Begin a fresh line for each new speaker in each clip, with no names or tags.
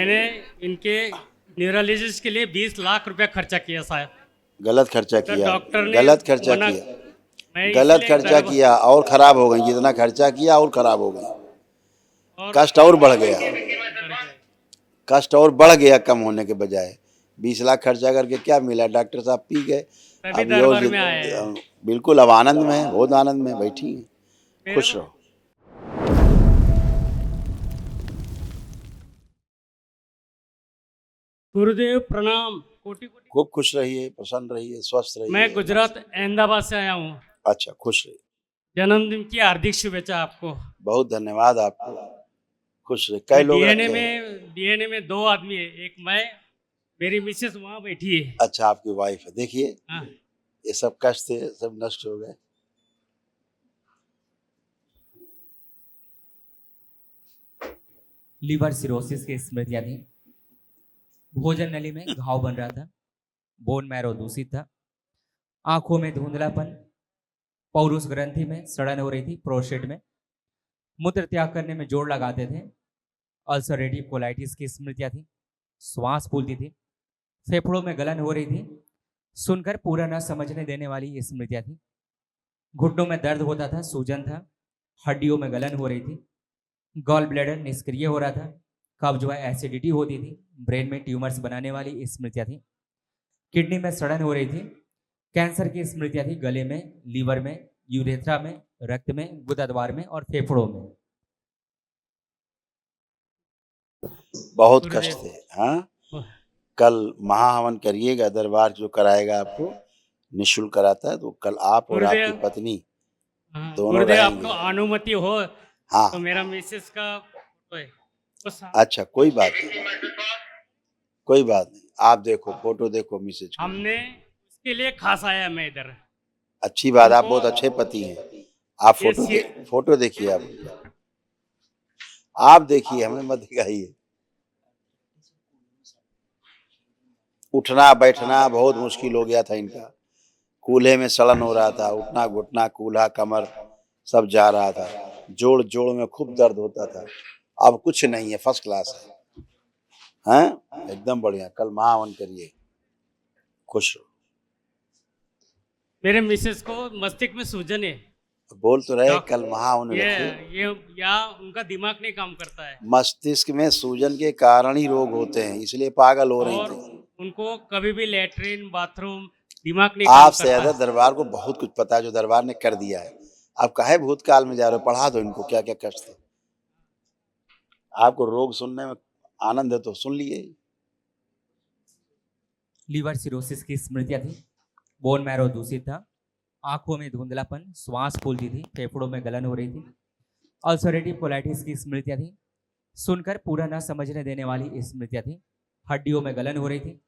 मैंने इनके न्यूरोलॉजिस्ट के लिए 20 लाख रुपया खर्चा किया साहब।
गलत खर्चा
तो
किया,
डॉक्टर ने
गलत खर्चा
मना।
किया,
मैं
गलत
इसलिए
खर्चा किया और खराब हो गई। जितना खर्चा किया और खराब हो गई,
और
कष्ट और बढ़ गया,
बढ़ गए।
कष्ट और बढ़ गया कम होने के बजाय। 20 लाख खर्चा करके क्या मिला? डॉक्टर साहब पी गए।
तभी
अब ये और
दरबार में आए हैं।
बिल्कुल अब आनंद में है, बहुत आनंद में बैठी हैं।
मेरे
खुश
को
रहो।
गुरुदेव प्रणाम। कोटि कोटि।
खूब खुश रहिए, प्रसन्न रहिए, स्वस्थ रहिए।
मैं गुजरात अहमदाबाद से आया हूँ।
अच्छा, खुश रहिए।
जन्मदिन की हार्दिक शुभेच्छा आपको।
बहुत धन्यवाद आपको। खुश रहिए। कई लोग रखे हैं।
डीएनए में 2 आदमी है, एक मैं, मेरी मिसेस वहाँ बैठी है।
अच्छा, आपकी वाइफ है। देखिए,
हाँ।
ये सब कष्ट थे, सब नष्ट हो गए।
लीवर सिरोसिस की स्मृतियां थी। भोजन नली में घाव बन रहा था, बोन मैरो दूषित था, आंखों में धुंधलापन, पौरुष ग्रंथि में सड़न हो रही थी, प्रोस्टेट में मूत्र त्याग करने में जोर लगाते थे, अल्सरेटिव कोलाइटिस की स्मृतियां थी, श्वास फूलती थी, फेफड़ों में गलन हो रही थी, सुनकर पूरा न समझने देने वाली ये स्मृतियां थी। घुटनों में दर्द होता था, सूजन था, हड्डियों में गलन हो रही थी, गॉल ब्लैडर निष्क्रिय हो रहा था, कब्ज व एसिडिटी होती थी, ब्रेन में ट्यूमर्स बनाने वाली स्मृतियां थी, किडनी में सड़न हो रही थी, कैंसर की स्मृतियां थी, गले में, लीवर में, यूरेथ्रा में, रक्त में, गुदाद्वार में और फेफड़ों में।
बहुत
गुरुदेव।
कष्ट थे। हाँ, कल महाहवन करिएगा। दरबार जो कराएगा आपको निःशुल्क कराता है, तो कल आप और
गुरुदेव।
आपकी पत्नी
हाँ,
दोनों
गुरुदेव
रहेंगे।
आपको अनुमति हो
हाँ,
तो मेरा मिसेस का फोटो है
अच्छा, कोई बात नहीं, कोई बात नहीं। आप देखो, फोटो देखो मिसेज को।
हमने उसके लिए खास आया मैं इधर।
अच्छी बात, आप
उनको
बहुत अच्छे पति हैं। आप
ये
फोटो देखिए। आप देखिए, हमें मत दिखाइए। उठना बैठना बहुत मुश्किल हो गया था इनका। कूल्हे में सड़न हो रहा था, उठना घुटना, कूल्हा, कमर सब जा रहा था। जोड़ जोड़ में खूब दर्द होता था। अब कुछ नहीं है, फर्स्ट क्लास है। हैं? एकदम बढ़िया। कल महावन करिए। खुश रहो।
मेरे मिसेस को मस्तिष्क में सूजन है।
बोल तो रहे,
डॉक-
कल महावन
ये
रखिए।
ये या उनका दिमाग नहीं काम करता है
मस्तिष्क में सूजन के कारण ही रोग होते हैं, इसलिए पागल हो रही
और
थी।
उनको कभी भी लेटरिन बाथरूम दिमाग नहीं काम
आपसे
करता
ज्यादा
है।
दरबार को बहुत कुछ पता है, जो दरबार ने कर दिया है। आप काहे भूतकाल में जा रहे हो? पढ़ा दो इनको क्या क्या कष्ट थे। आपको रोग सुनने में आनंद है तो सुन लिए।
लीवर सिरोसिस की स्मृतियां थी। बोन मैरो दूषित था, आंखों में धुंधलापन, श्वास फूलती थी, फेफड़ों में गलन हो रही थी, अल्सरेटिव कोलाइटिस की स्मृतियां थी, सुनकर पूरा न समझने देने वाली स्मृतियां थी, हड्डियों में गलन हो रही थी,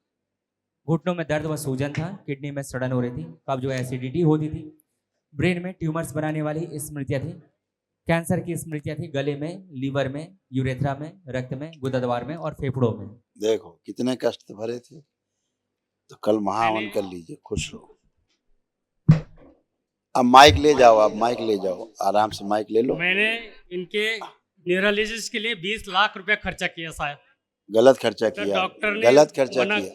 घुटनों में दर्द व सूजन था, किडनी में सड़न हो रही थी, कब्ज व एसिडिटी होती थी, ब्रेन में ट्यूमर्स बनाने वाली स्मृतियां थी, कैंसर की स्मृतियां थी, गले में, लीवर में, यूरेथ्रा में, रक्त में, गुदद्वार में और फेफड़ों में।
देखो कितने कष्ट भरे थे। तो कल महावन
मैंने
कर लीजिए। खुश रहो। अब माइक ले जाओ, आप माइक ले जाओ, आराम से माइक ले लो।
मैंने इनके न्यूरोलॉजिस्ट के लिए 20 लाख रुपया खर्चा किया साहब।
गलत खर्चा
तो
किया,
डॉक्टर ने
गलत खर्चा
मना।
किया,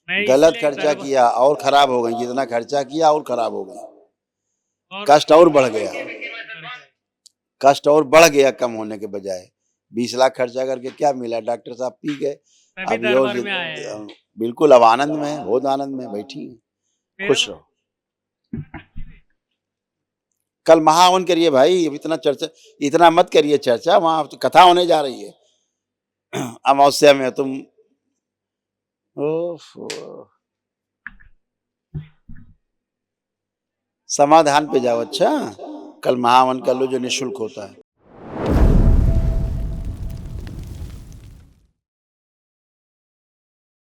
मैं
गलत
इसलिए
खर्चा किया और खराब हो गई। जितना खर्चा किया और खराब हो गई,
और
कष्ट और बढ़ गया,
बढ़ गए।
कष्ट और बढ़ गया कम होने के बजाय। 20 लाख खर्चा करके क्या मिला? डॉक्टर साहब पी गए।
तभी
अब ये और
दरबार में आए हैं।
बिल्कुल अब आनंद में है, बहुत आनंद में बैठी हैं।
मेरे
खुश
को
रहो। कल महावन करिए भाई। अब इतना चर्चा, इतना मत करिए चर्चा। वहां तो कथा होने जा रही है अमावस्या में। तुम ओफो, समाधान पे जाओ। अच्छा, कल महावन कर लो जो निःशुल्क होता है।